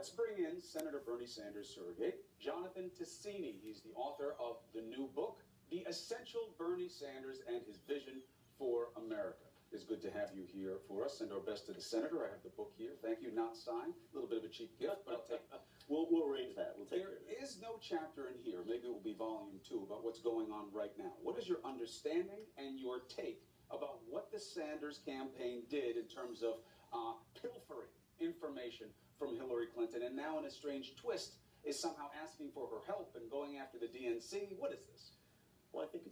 Let's bring in Senator Bernie Sanders' surrogate, Jonathan Ticini. He's the author of the new book, The Essential Bernie Sanders and His Vision for America. It's good to have you here for us. Send our best to the senator. I have the book here. Thank you, not signed. A little bit of a cheap gift, but I'll take it. We'll arrange that. We'll take There is no chapter in here, maybe it will be volume 2, about what's going on right now. What is your understanding and your take about what the Sanders campaign did in terms of pilfering information from Hillary Clinton, and now in a strange twist is somehow asking for her help and going after the DNC? What is this? Well, I think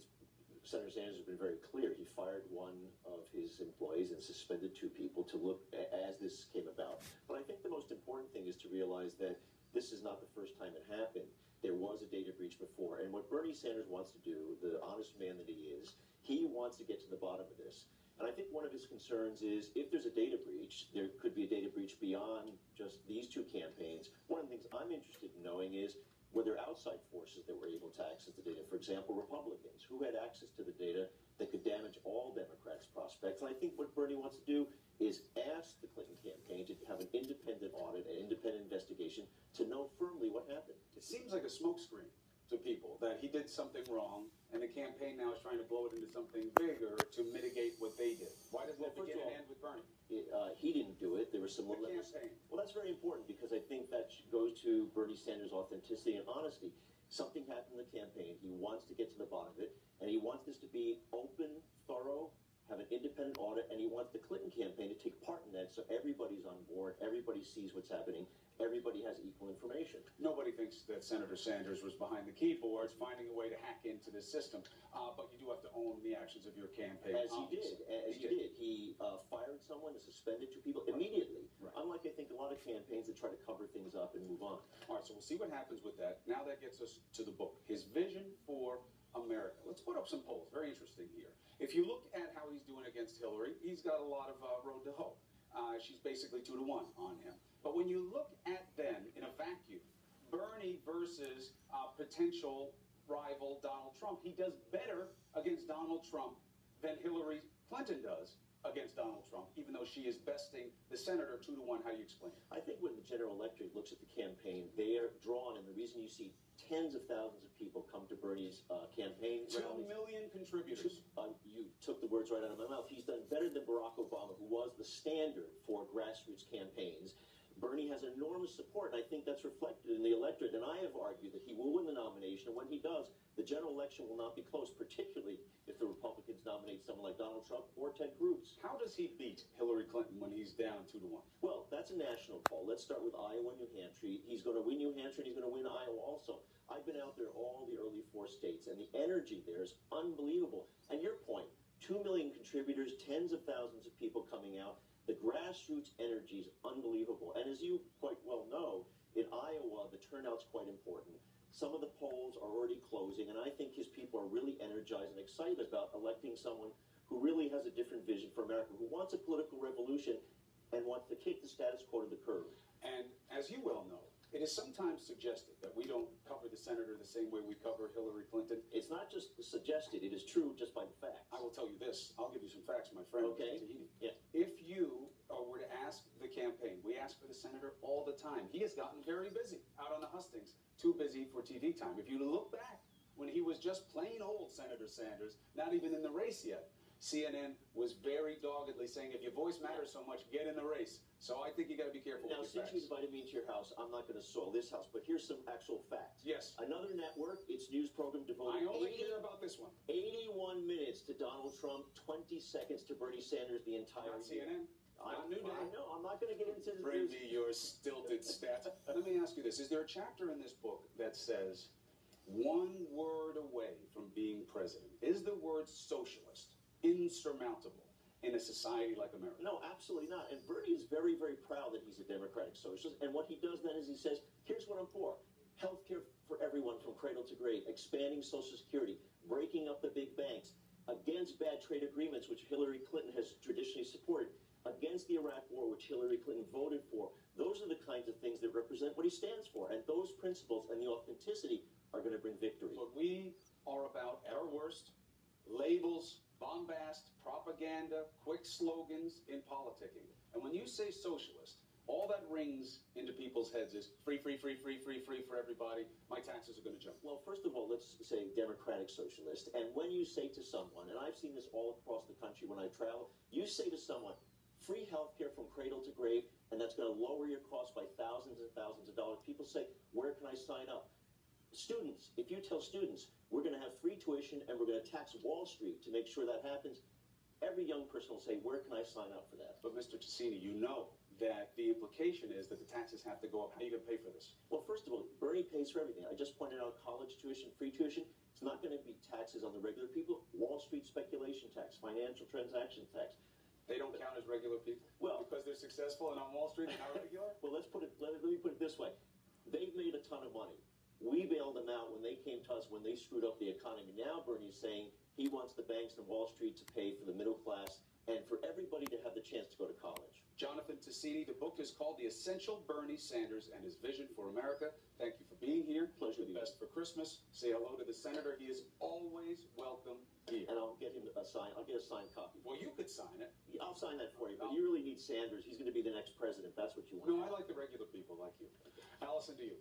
Senator Sanders has been very clear. He fired one of his employees and suspended 2 people to look as this came about. But I think the most important thing is to realize that this is not the first time it happened. There was a data breach before. And what Bernie Sanders wants to do, the honest man that he is, he wants to get to the bottom of this. And I think one of his concerns is if there's a data breach, there could be a data breach beyond just these 2 campaigns. One of the things I'm interested in knowing is were there outside forces that were able to access the data? For example, Republicans who had access to the data that could damage all Democrats' prospects. And I think what Bernie wants to do is ask the Clinton campaign to have an independent audit, an independent investigation to know firmly what happened. It seems like a smokescreen to people that he did something wrong, and the campaign now is trying to blow it into something bigger to mitigate what they did. Why doesn't it begin and end with Bernie? He didn't do it. There was some campaign. Well, that's very important because I think that goes to Bernie Sanders' authenticity and honesty. Something happened in the campaign. He wants to get to the bottom of it, and he wants this to be open, thorough, have an independent audit, and he wants the Clinton campaign to take part in that so everybody's on board, everybody sees what's happening, everybody has equal information. Nobody thinks that Senator Sanders was behind the keyboards finding a way to hack into the system, but you do have to own the actions of your campaign. As he did. He fired someone and suspended 2 people immediately. Right. Unlike, I think, a lot of campaigns that try to cover things up and move on. All right, so we'll see what happens with that. Now that gets us to the book, His Vision for America. Let's put up some polls. Very interesting here. If you look at how he's doing against Hillary, he's got a lot of road to hoe. She's basically 2 to 1 on him. But when you look at them in a vacuum, Bernie versus potential rival Donald Trump, he does better against Donald Trump than Hillary Clinton does against Donald Trump, even though she is besting the senator 2 to 1. How do you explain it? I think when the general electorate looks at the campaign, they are drawn, and the reason you see tens of thousands of people come to Bernie's campaign 2 rallies. million contributors. You took the words right out of my mouth. He's done better than Barack Obama, who was the standard for grassroots campaigns. Bernie has enormous support, and I think that's reflected in the electorate. And I have argued that he will win the nomination, and when he does, the general election will not be close, particularly if the Republicans nominate someone like Donald Trump or Ted Cruz. How does he beat Hillary Clinton when he's down 2 to 1? Well, that's a national poll. Let's start with Iowa and New Hampshire. He's going to win New Hampshire, and he's going to win Iowa also. I've been out there all the early 4 states, and the energy there is unbelievable. And your point, 2 million contributors, tens of thousands of people coming out. The grassroots energy is unbelievable. And as you quite well know, in Iowa, the turnout's quite important. Some of the polls are already closing, and I think his people are really energized and excited about electing someone who really has a different vision for America, who wants a political revolution and wants to kick the status quo to the curb. And as you well know, it is sometimes suggested that we don't cover the senator the same way we cover Hillary Clinton. It's not just suggested, it is true just by the facts. I will tell you this. I'll give you some facts, my friend. Okay. Yeah. If you were to ask the campaign, we ask for the senator all the time. He has gotten very busy out on the hustings, too busy for TV time. If you look back when he was just plain old Senator Sanders, not even in the race yet, CNN was very doggedly saying, if your voice matters so much, get in the race. So I think you got to be careful Now, with your since facts. you invited me to your house, I'm not going to soil this house, but here's some actual facts. Yes. Another network, its news program devoted I only care about this one. 81 minutes to Donald Trump, 20 seconds to Bernie Sanders the entire Not year. CNN. Not New Day. I know. I'm not going to get into the Bring news. me your stilted stats. Let me ask you this. Is there a chapter in this book that says 1 word away from being president? Is the word socialist insurmountable in a society like America? No, absolutely not. And Bernie is very, very proud that he's a democratic socialist. And what he does then is he says, here's what I'm for. Healthcare for everyone from cradle to grave, expanding Social Security, breaking up the big banks, against bad trade agreements, which Hillary Clinton has traditionally supported, against the Iraq War, which Hillary Clinton voted for. Those are the kinds of things that represent what he stands for. And those principles and the authenticity are going to bring victory. But we are about, at our worst, labels, bombast, propaganda, quick slogans in politicking. And when you say socialist, all that rings into people's heads is free, free, free, free, free, free for everybody. My taxes are going to jump. Well, first of all, let's say democratic socialist. And when you say to someone, and I've seen this all across the country when I travel, you say to someone, free health care from cradle to grave, and that's going to lower your costs by thousands and thousands of dollars. People say, where can I sign up? Students, if you tell students, we're going to have free tuition and we're going to tax Wall Street to make sure that happens, every young person will say, where can I sign up for that? But Mr. Ticini, you know that the implication is that the taxes have to go up. How are you going to pay for this? Well, first of all, Bernie pays for everything. I just pointed out college tuition, free tuition. It's not going to be taxes on the regular people. Wall Street speculation tax, financial transaction tax. They don't count as regular people? Well, because they're successful and on Wall Street and not regular? Well, let me put it this way. They've made a ton of money. We bailed them out when they came to us, when they screwed up the economy. Now Bernie's saying he wants the banks and Wall Street to pay for the middle class and for everybody to have the chance to go to college. Jonathan Ticini, the book is called The Essential Bernie Sanders and His Vision for America. Thank you for being here. Pleasure. The best for Christmas. Say hello to the senator. He is always welcome here. And I'll get him a sign. I'll get a signed copy. Well, you could sign it. I'll sign that for you, but you really need Sanders. He's going to be the next president. That's what you want. No, I like the regular people like you. Allison, do you?